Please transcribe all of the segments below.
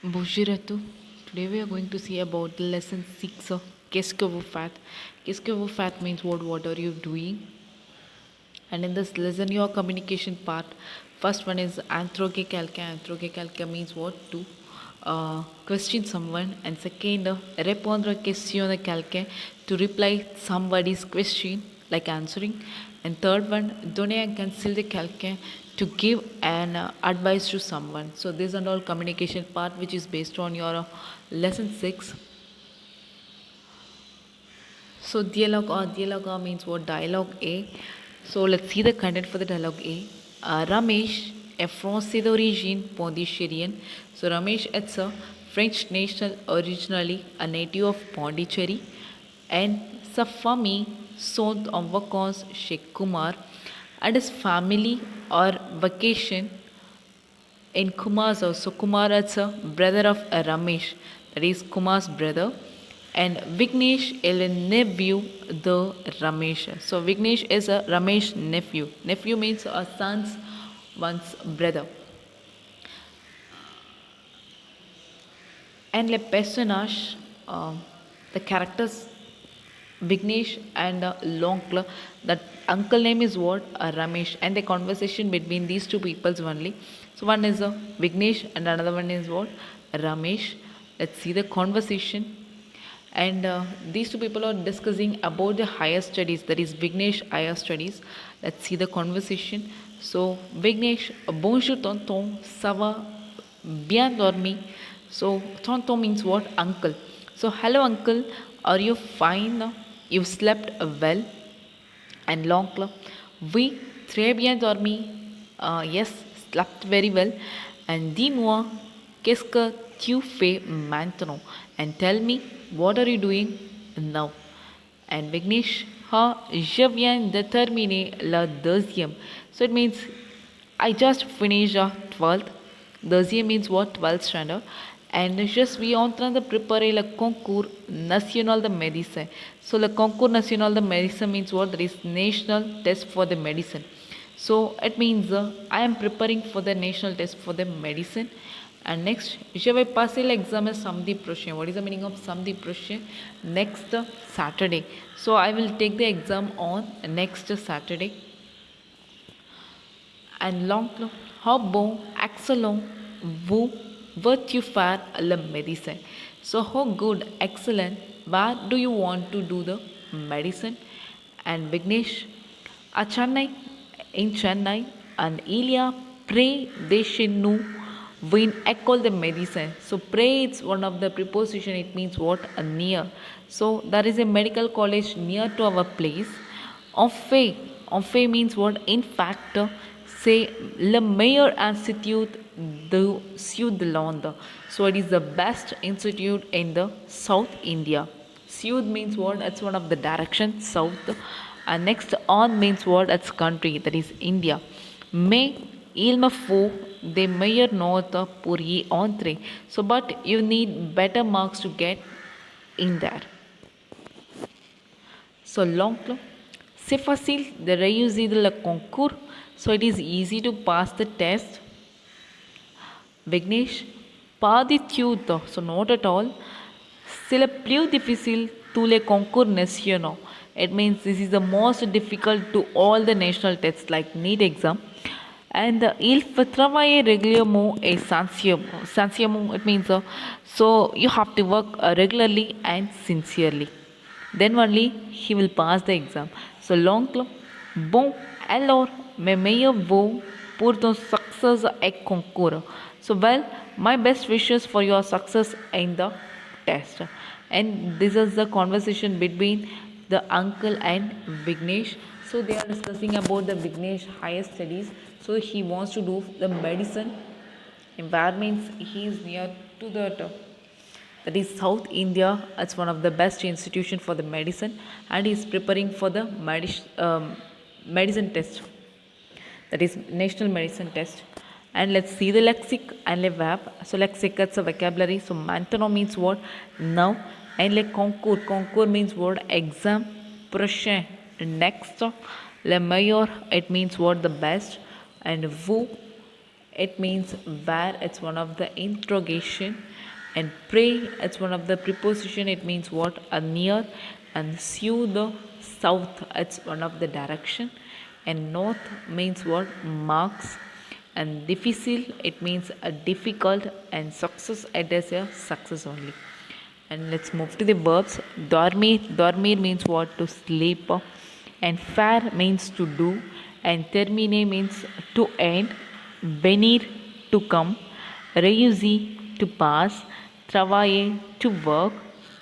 Bonjour à tous. Today we are going to see about the lesson 6 of Qu'est-ce que vous faites? Qu'est-ce que vous faites means what are you doing? And in this lesson your communication part, first one is anthroge calca. Anthroge calca means what? To question someone, and second répondre question de quelqu'un, to reply somebody's question like answering, and third one donner un conseil de quelqu'un, to give an advice to someone. So these are all communication part which is based on your lesson 6. So dialogue means what? Dialogue A. So let's see the content for the dialogue A. Ramesh, a Français d'origine Pondichérienne. So Ramesh is a French national, originally a native of Pondicherry, and sa famille sont en vacances chez Kumar, and his family or vacation in Kumar's house. So Kumar is a brother of Ramesh, that is Kumar's brother, and Vignesh is a nephew the Ramesh. So Vignesh is a Ramesh nephew. Nephew means a son's one's brother. And les personnages, the characters Vignesh and l'oncle, that uncle name is what? Ramesh, and the conversation between these two peoples only. So one is Vignesh and another one is what? Ramesh. Let's see the conversation. And these two people are discussing about the higher studies, that is Vignesh higher studies. Let's see the conversation. So Vignesh, bonjour tonton, ça va bien dormi? So tonton means what? Uncle. So hello uncle, are you fine? You slept well? And l'oncle, oui, très bien dormi. Yes, slept very well. And dis-moi, qu'est-ce que tu fais maintenant? And tell me, what are you doing now? And Vignesh, je viens de terminer la deuxième. So it means I just finished 12th. Deuxième means what? 12th standard. And je suis en train de préparer le concours national de médecine. So the concours national de médecine means what? That is national test for the medicine. So it means I am preparing for the national test for the medicine. And next, je vais passer l'examen samedi prochain. What is the meaning of samedi prochain? Next Saturday. So I will take the exam on next Saturday. And l'oncle, how bon, excellent, vous, tu faire le médecin? So how good, excellent, where do you want to do the medicine? And Vignesh, à Chennai, in Chennai, and il y a près de chez nous une école de médecine. So près it's one of the preposition, it means what? Near. So there is a medical college near to our place. En fait means what? In fact, c'est le meilleur institut de Sud-Londres. So it is the best institute in the South India. Sud means what? That's one of the directions, south. And next on means what? That's country, that is India. Mais il me faut des meilleures notes pour y entrer. So but you need better marks to get in there. So l'oncle, c'est facile de réussir le concours. So it is easy to pass the test. Vignesh, pas du tout, so not at all. C'est le plus difficile tous les concours nationaux. It means this is the most difficult to all the national tests like NEET exam. And il faut travailler régulièrement et sincèrement. It means so you have to work regularly and sincerely. Then only he will pass the exam. So l'oncle, bon, alors, mes meilleurs vœux pour ton success et concours. So well, my best wishes for your success in the test. And this is the conversation between the uncle and Vignesh. So they are discussing about the Vignesh higher studies. So he wants to do the medicine. Environments, he is near to that is South India. It's one of the best institution for the medicine, and he is preparing for the medicine test, that is national medicine test. And let's see the lexic and le verb. So lexic, it's a vocabulary. So maintenant means what? Now. And le concours means what? Exam. Prochain, next. Le meilleur, it means what? The best. And vous, it means where, it's one of the interrogation. And pray, it's one of the preposition, it means what, a near. And sue, the south, it's one of the direction. And north means what, marks. And difficile, it means a difficult. And success, it is a success only. And let's move to the verbs. Dormir, dormir means what, to sleep. And faire means to do. And termine means to end. Venir, to come. Réussir, to pass. Travailler, to work.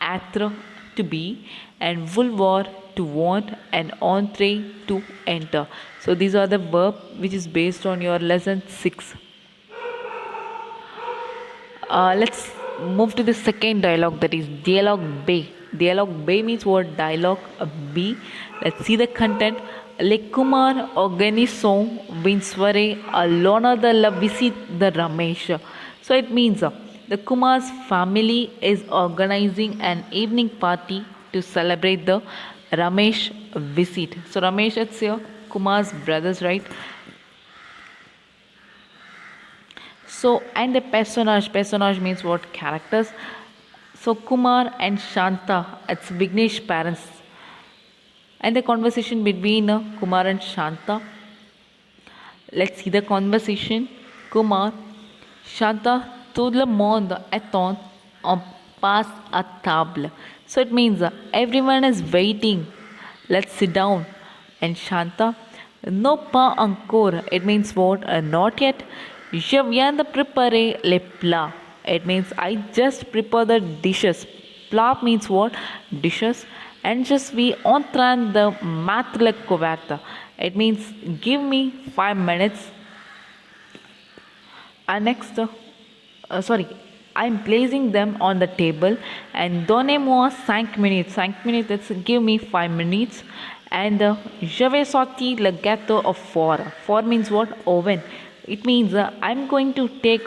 Être, to be. And vouloir, to want. And entrer, to enter. So these are the verb which is based on your lesson 6. Let's move to the second dialogue, that is dialogue B. Dialogue B means what, dialogue B. Let's see the content. Le Kumar organizam vinsvare alona the la visit the Ramesh. So it means the Kumar's family is organizing an evening party to celebrate the Ramesh visit. So Ramesh, it's your Kumar's brothers, right? So, and the personage means what, characters. So Kumar and Shanta, it's Vignesh parents. And the conversation between Kumar and Shanta. Let's see the conversation. Kumar, Shanta, tout le monde attend on passe à table. So it means everyone is waiting. Let's sit down. And Shanta, no pas encore. It means what? Not yet. Je viens de préparer les plats. It means I just prepare the dishes. Plat means what? Dishes. And je suis en train de mettre le couvert. It means give me 5 minutes. And next, I'm placing them on the table. And donnez-moi 5 minutes. 5 minutes, that's give me 5 minutes. And je vais sortir le gâteau au four. Four means what? Oven. It means I'm going to take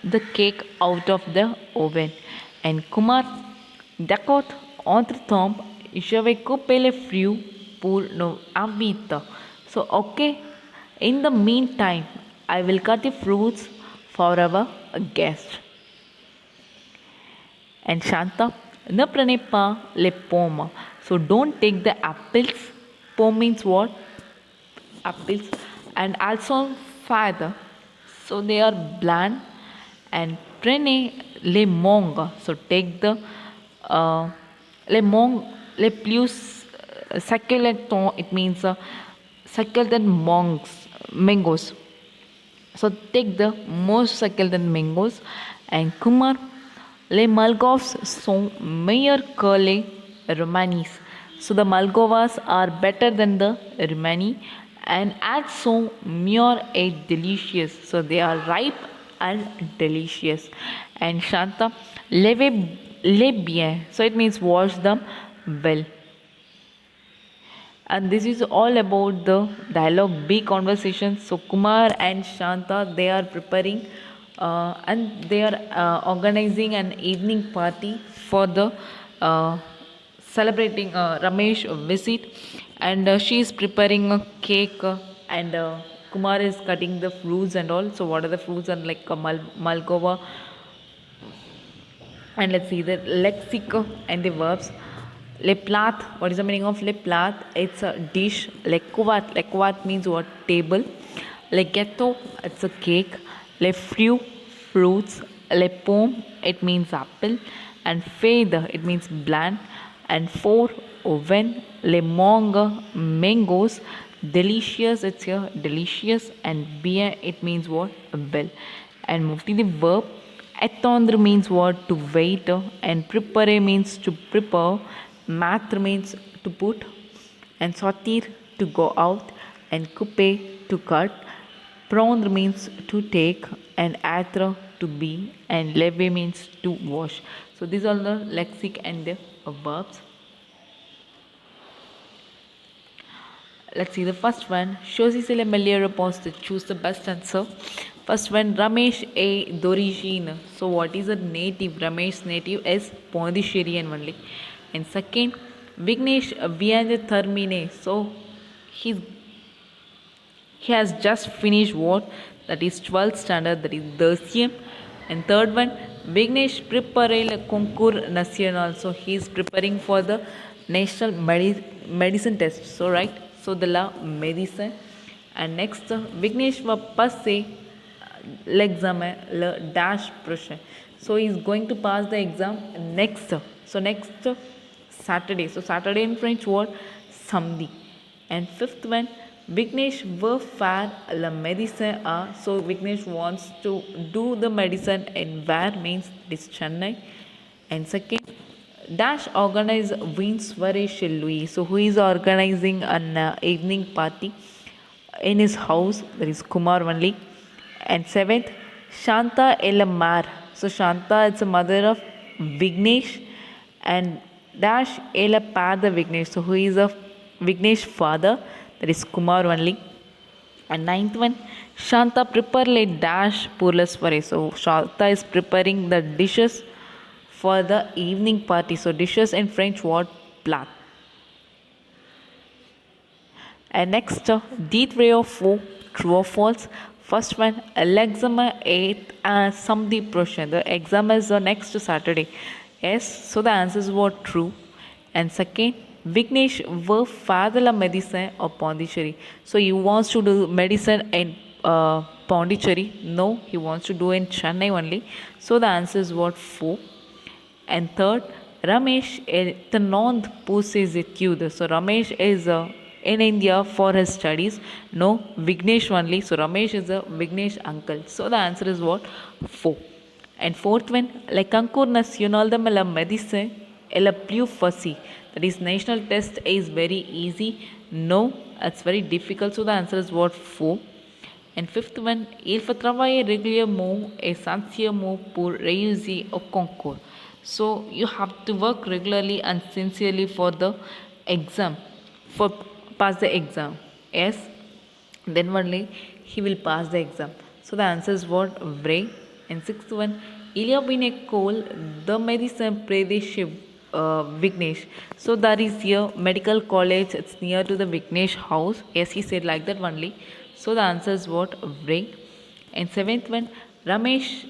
the cake out of the oven. And Kumar, d'accord, entre-temps, je vais couper les fruits pour nos invités. So, okay, in the meantime, I will cut the fruits for our guest. And Shanta, ne prenez pas les pommes. So, don't take the apples. Pomme means what? Apples. And also father, so they are bland. And prenez les mangues, so take the les mangues les plus succulents, it means succulent mangoes, so take the most succulent mangoes. And Kumar, les malgoves sont meilleurs que les romanis, so the malgovas are better than the romani. And elles sont mûres et delicious, so they are ripe and delicious. And Shanta, lavez-les bien, so it means wash them well. And this is all about the dialogue B conversation. So Kumar and Shanta, they are preparing and they are organizing an evening party for the celebrating Ramesh visit. And she is preparing a cake. And Kumar is cutting the fruits and all. So what are the fruits? And like Malgova. And let's see the lexic and the verbs. Le plat, what is the meaning of le plat? It's a dish. Le couvat means what? Table. Le gâteau, it's a cake. Le fruits. Le pomme, it means apple. And fade, it means bland. And four, oven. Le mangoes. Delicious, it's here delicious. And bien, it means what? Well. And move to the verb. Attendre means what? To wait. And prepare means to prepare. Mettre means to put. And sortir, to go out. And couper, to cut. Prendre means to take. And être, to be. And laver means to wash. So these are the lexic and the verbs. Let's see the first one. Choisissez le meilleur réponse to choose the best answer. First one, Ramesh est d'origine. So what is a native? Ramesh's native is Pondicherry only. And second, Vignesh vient de terminer. So he has just finished what? that is 12th standard, that is Dasyam. And third one, Vignesh prepare le concours national. So he is preparing for the national medicine test. So right, so the la medicine. And next, Vignesh va passe l'examen le dash prochain. So he is going to pass the exam next. So next Saturday. So Saturday in French word samedi. And fifth one, Vignesh va faire la medicine a. So Vignesh wants to do the medicine in where means this Chennai. And second, Dash organize Wins Vare Louis. So who is organizing an evening party in his house, that is Kumar only. And seventh, Shanta Elamar. So Shanta is the mother of Vignesh, and Dash Elapar the Vignesh. So who is a Vignesh father, that is Kumar only. And ninth one, Shanta prepare le dash purlas pare. So Shanta is preparing the dishes for the evening party. So dishes in French word plat. And next, deed way of 4, true or false. First one, l'examen est un samedi prochain. The exam is the next Saturday. Yes, so the answers were true. And second, Vignesh va faire de la medicine or Pondicherry. So he wants to do medicine in Pondicherry. No, he wants to do in Chennai only. So the answers were 4. And third, Ramesh est un nom pour ses études. So Ramesh is in India for his studies. No, Vignesh only. So Ramesh is a Vignesh uncle. So the answer is what? 4. And fourth one, le concours national de la médecine est le plus facile. That is, national test is very easy. No, it's very difficult. So the answer is what? 4. And fifth one, il faut travailler régulièrement et sincèrement pour réussir au concours. So you have to work regularly and sincerely for the exam, for pass the exam. Yes, then only he will pass the exam. So the answer is what? Vrai. And sixth one, il y a une école de médecine près de chez Vignesh. So that is here medical college. It's near to the Vignesh house. Yes, he said like that only. So the answer is what? Vrai. And seventh one, Ramesh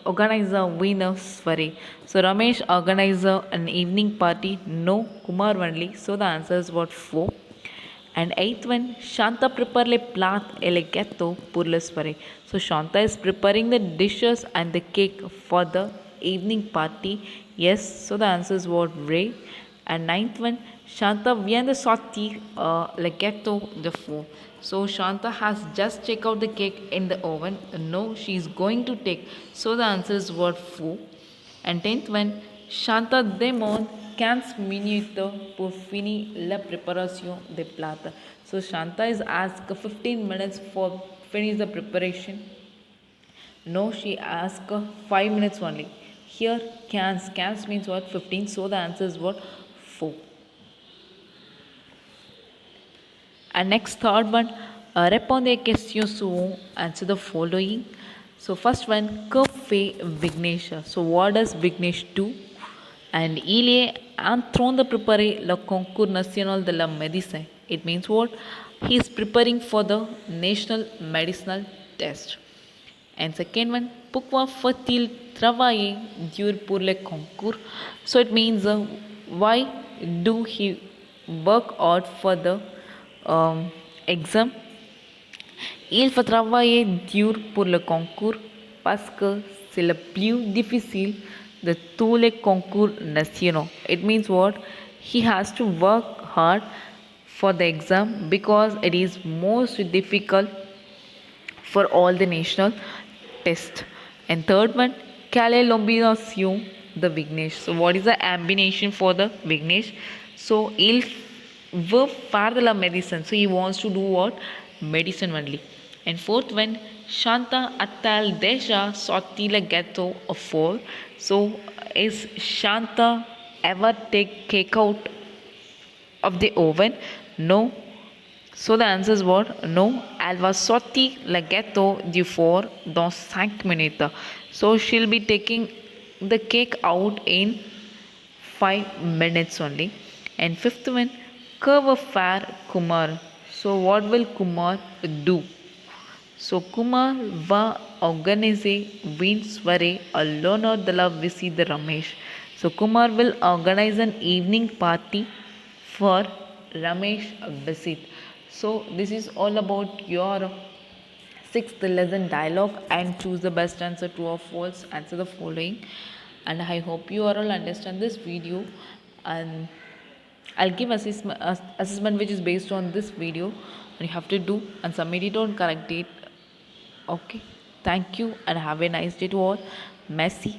organizer winner Sware. So Ramesh organizer an evening party. No, Kumar only. So the answer is what? 4. And eighth one, Shanta prepare le plat et le gâteau pour le soirée. So Shanta is preparing the dishes and the cake for the evening party. Yes, so the answer is what? Vrai. And ninth one, Shanta vient de sortir le gâteau de four. So Shanta has just checked out the cake in the oven. No, she is going to take. So the answer is what? 4. And 10th one, Shanta demande 15 minutes pour finir la préparation des plats. So Shanta is asked 15 minutes for finish the preparation. No, she asked 5 minutes only. Here, cans means what? 15. So the answer is what? 4. And next third one, répondez aux questions suivantes, answer the following. So first one, que fait Vignesh? So what does Vignesh do? And il est en train de préparer le concours national de la médecine. It means what? He is preparing for the national medicinal test. And second one, pourquoi faut-il travailler dur pour le concours? So it means why do he work hard for the exam? Il faut travailler dur pour le concours parce que c'est le plus difficile de tous les concours nationaux. It means what? He has to work hard for the exam because it is most difficult for all the national tests. And third one, quelle est l'ambition de Vignesh? So what is the ambition for the Vignesh? So il veut faire de la médecine. So he wants to do what? Medicine only. And fourth one, Shanta a-t-elle déjà sorti le gâteau au four? So is Shanta ever take cake out of the oven? No. So the answer is what? No. Elle va sortir le gâteau du four dans 5 minutes. So she'll be taking the cake out in 5 minutes only. And fifth one, que va faire Kumar? So what will Kumar do? So Kumar va organize win sware alone or the love visi the Ramesh. So Kumar will organize an evening party for Ramesh visit. So this is all about your sixth lesson dialogue, and choose the best answer, true or false. Answer the following, and I hope you all understand this video. And I'll give assessment which is based on this video, and you have to do and submit it on correct date. Okay, thank you and have a nice day to all. Messi.